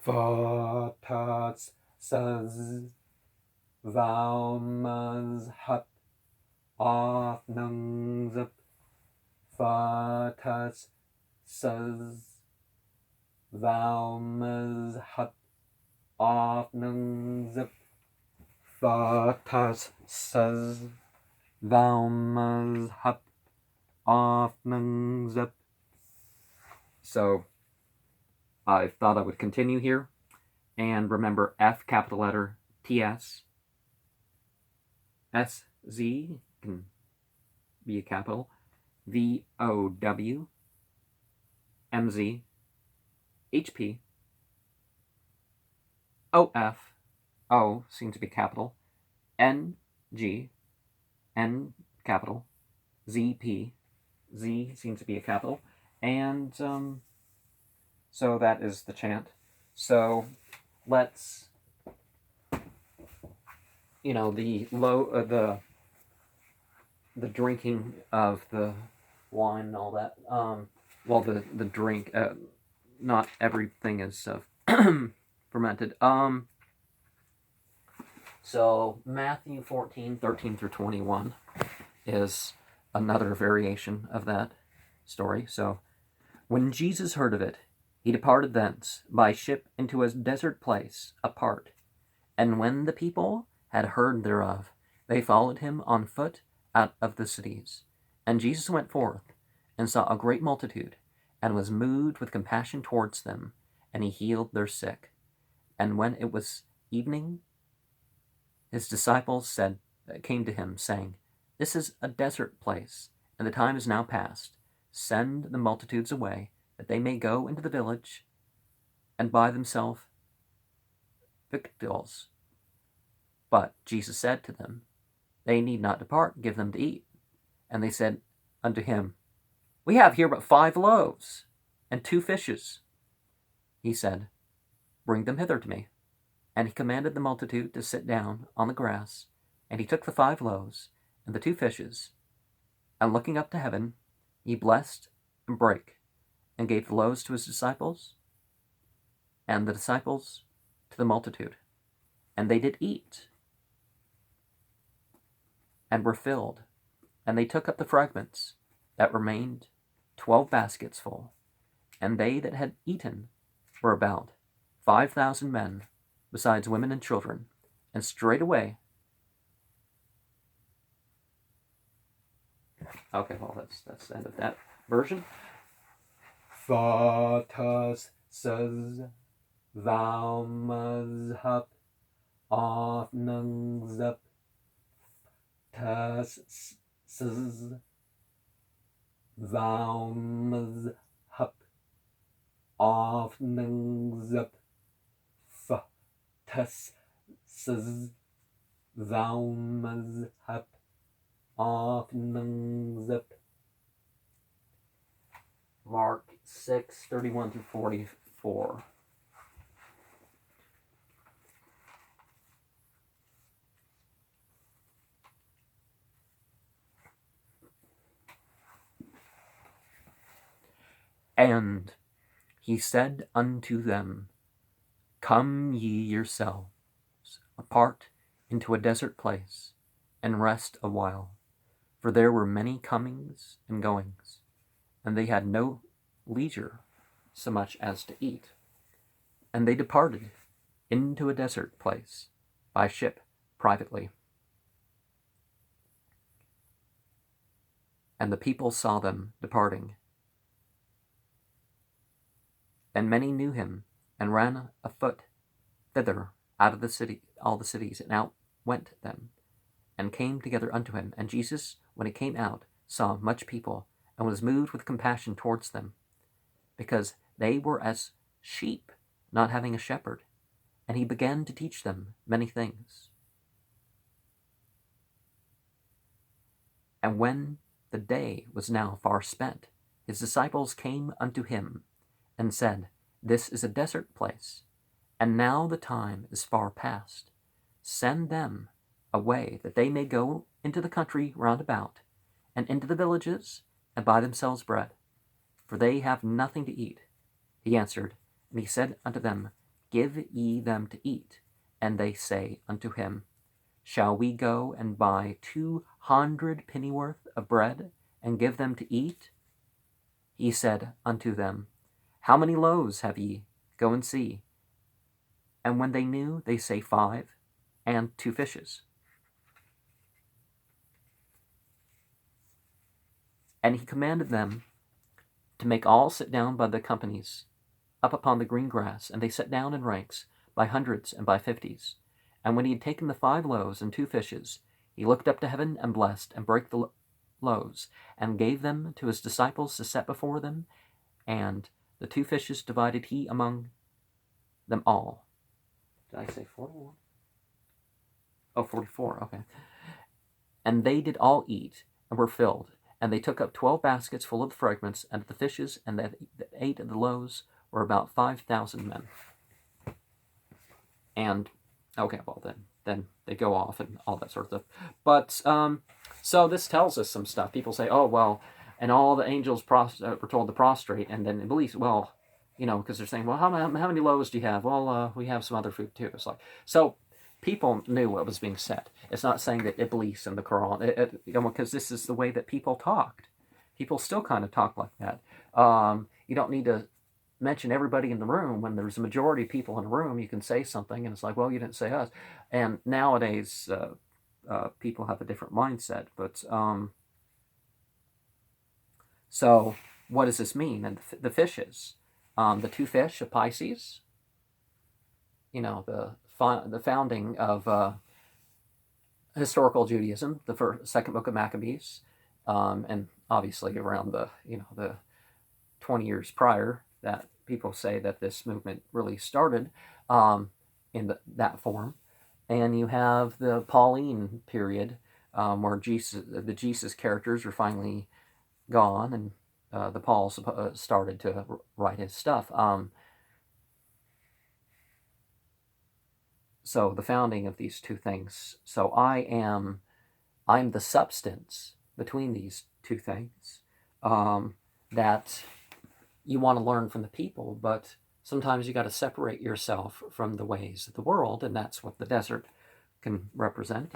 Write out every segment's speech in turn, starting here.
Vatas says Valmas hut off nungzip. Vatas says Valmas hut off nungzip. Vatas says Valmas hut off nungzip. So I thought I would continue here. And remember F, capital letter, TS. SZ can be a capital. VOW. MZ. HP. OF. O seems to be capital. NG. N capital. ZP. Z seems to be a capital. And so that is the chant. So let's, the drinking of the wine and all that. The drink. Not everything is fermented. So Matthew 14:13-21 is another variation of that story. So when Jesus heard of it, he departed thence by ship into a desert place apart. And when the people had heard thereof, they followed him on foot out of the cities. And Jesus went forth, and saw a great multitude, and was moved with compassion towards them, and he healed their sick. And when it was evening, his disciples came to him, saying, This is a desert place, and the time is now past. Send the multitudes away, that they may go into the village and buy themselves victuals. But Jesus said to them, They need not depart, give them to eat. And they said unto him, We have here but 5 loaves and 2 fishes. He said, Bring them hither to me. And he commanded the multitude to sit down on the grass. And he took the 5 loaves and the 2 fishes, and looking up to heaven, he blessed and brake, and gave the loaves to his disciples, and the disciples to the multitude. And they did eat, and were filled. And they took up the fragments that remained, 12 baskets full. And they that had eaten were about 5,000 men, besides women and children. And straightway... Okay, well, that's the end of that version. Vatas says Valmazhap of Nungzap Tas says Valmazhap of Nungzap Tas says Valmazhap of Nungzap. Mark 6:31-44. And he said unto them, Come ye yourselves apart into a desert place, and rest a while. For there were many comings and goings, and they had no leisure so much as to eat. And they departed into a desert place by ship privately. And the people saw them departing. And many knew him, and ran afoot thither out of the city, all the cities, and out went them, and came together unto him. And Jesus, when he came out, saw much people, and was moved with compassion towards them, because they were as sheep not having a shepherd. And he began to teach them many things. And when the day was now far spent, his disciples came unto him, and said, This is a desert place, and now the time is far past. Send them away, that they may go into the country round about, and into the villages, and buy themselves bread, for they have nothing to eat. He answered, and he said unto them, Give ye them to eat. And they say unto him, Shall we go and buy 200 pennyworth of bread, and give them to eat? He said unto them, How many loaves have ye? Go and see. And when they knew, they say 5, and 2 fishes. And he commanded them to make all sit down by the companies, up upon the green grass, and they sat down in ranks, by hundreds and by 50s. And when he had taken the 5 loaves and 2 fishes, he looked up to heaven and blessed, and brake the loaves, and gave them to his disciples to set before them, and the 2 fishes divided he among them all. Did I say 41? Oh, 44, okay. And they did all eat, and were filled. And they took up 12 baskets full of the fragments, and the fishes, and that ate of the loaves were about 5,000 men. And, okay, well then they go off and all that sort of stuff. But, so this tells us some stuff. People say, oh, well, and all the angels were told to prostrate, and then Iblis, well, because they're saying, well, how many loaves do you have? Well, we have some other food too. It's like, so people knew what was being said. It's not saying that Iblis and the Quran, because this is the way that people talked. People still kind of talk like that. You don't need to mention everybody in the room. When there's a majority of people in a room, you can say something, and it's like, well, you didn't say us. And nowadays, people have a different mindset. But so, what does this mean? And the fishes, the 2 fish of Pisces. The founding of historical Judaism, the second book of Maccabees, and obviously around the 20 years prior, that people say that this movement really started in that form. And you have the Pauline period, where the Jesus characters are finally gone, and the Paul started to write his stuff. So the founding of these 2 things. So I'm the substance between these 2 things, that you want to learn from the people, but sometimes you got to separate yourself from the ways of the world, and that's what the desert can represent.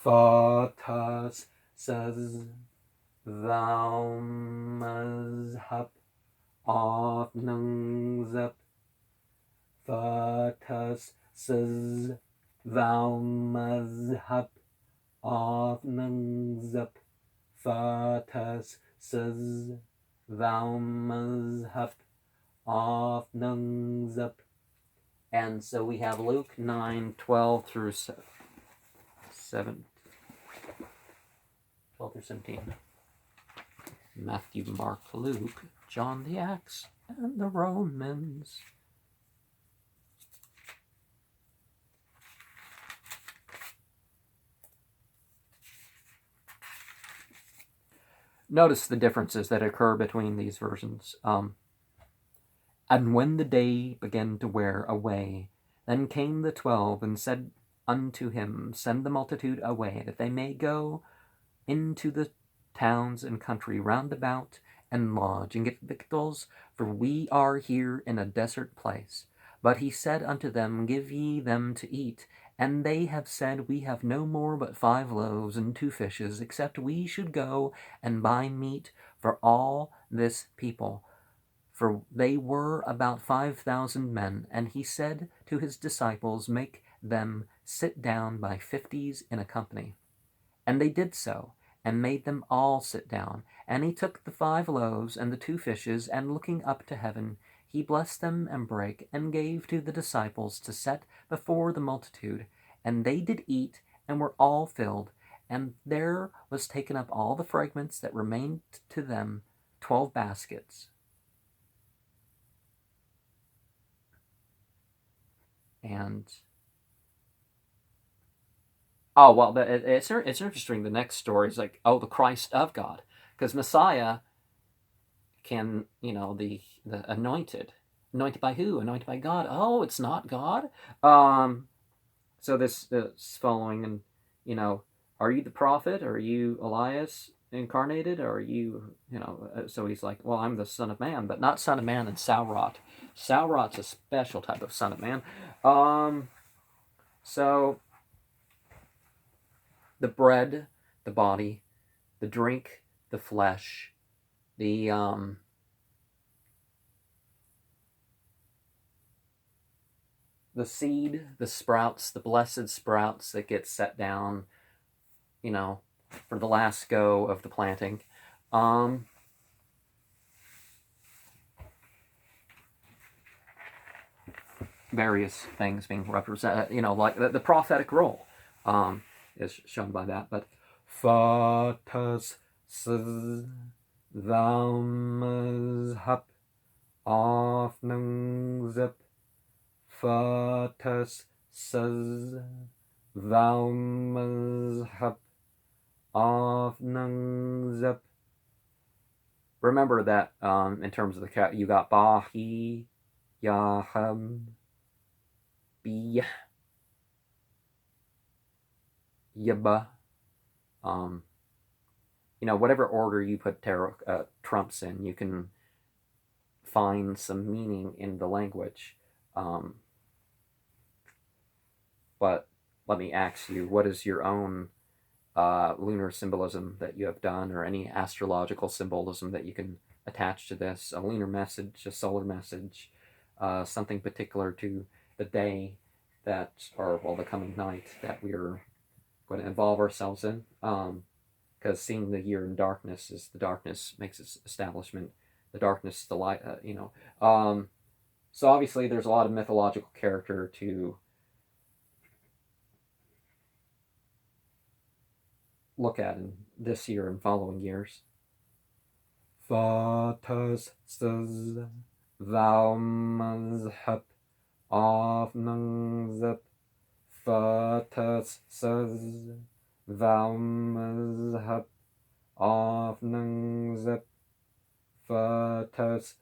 Fatas says thou mazhab of nungzap. Fatas says thou mazhab of nungzap. Fatas says thou mazhab of nungzap. And so we have Luke 9:12 through 12 through 17. Matthew, Mark, Luke, John the Acts, and the Romans. Notice the differences that occur between these versions. And when the day began to wear away, then came the 12 and said unto him, Send the multitude away, that they may go into the towns and country round about, and lodge, and get victuals, for we are here in a desert place. But he said unto them, Give ye them to eat. And they have said, We have no more but 5 loaves and 2 fishes, except we should go and buy meat for all this people. For they were about 5,000 men. And he said to his disciples, Make them sit down by 50s in a company. And they did so, and made them all sit down. And he took the 5 loaves and the 2 fishes, and looking up to heaven, he blessed them and brake, and gave to the disciples to set before the multitude. And they did eat, and were all filled. And there was taken up all the fragments that remained to them, 12 baskets. And oh, well, it's interesting. The next story is like, the Christ of God, because Messiah can, the anointed by who? Anointed by God. Oh, it's not God. So this is following, and are you the prophet? Are you Elias? incarnated, or are you, so he's like, well, I'm the Son of Man, but not Son of Man and Saurat. Saurat's a special type of Son of Man. So the bread, the body, the drink, the flesh, the seed, the sprouts, the blessed sprouts that get set down, for the last go of the planting. Various things being represented, like the prophetic role is shown by that. But Fatas Thaumas Afnungzip Fatas Thaumas Afnungzip. Remember that in terms of the cat, you got Bahi Yaham B Yaba. Whatever order you put tarot trumps in, you can find some meaning in the language. But let me ask you, what is your own lunar symbolism that you have done, or any astrological symbolism that you can attach to this? A lunar message, a solar message, something particular to the day that, or the coming night that we are going to involve ourselves in. Because seeing the year in darkness is the darkness makes its establishment, the darkness the light. So obviously there's a lot of mythological character to look at in this year and following years. Fatas thou mazhab afnangzab Fatas thou mazhab afnangzab Fatas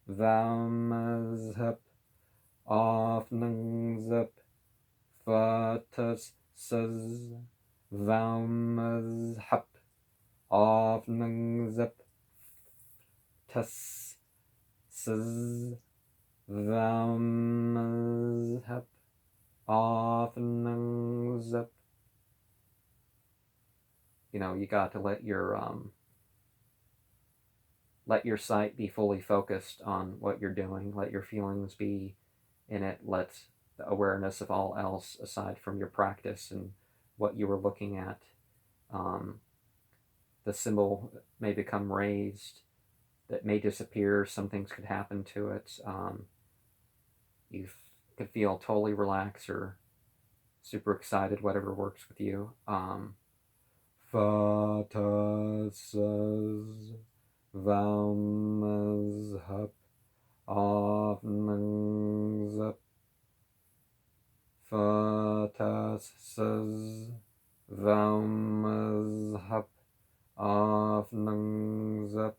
thou mazhab afnangzab Fatas thou mazhab afnangzab Tas thou mazhab afnangzab. You got to let your sight be fully focused on what you're doing. Let your feelings be in it. Let the awareness of all else aside from your practice and what you were looking at. The symbol may become raised, that may disappear. Some things could happen to it. You could feel totally relaxed or super excited, whatever works with you. Fatas Vamazhab Avnangzab Fatas Vamazhab Avnangzab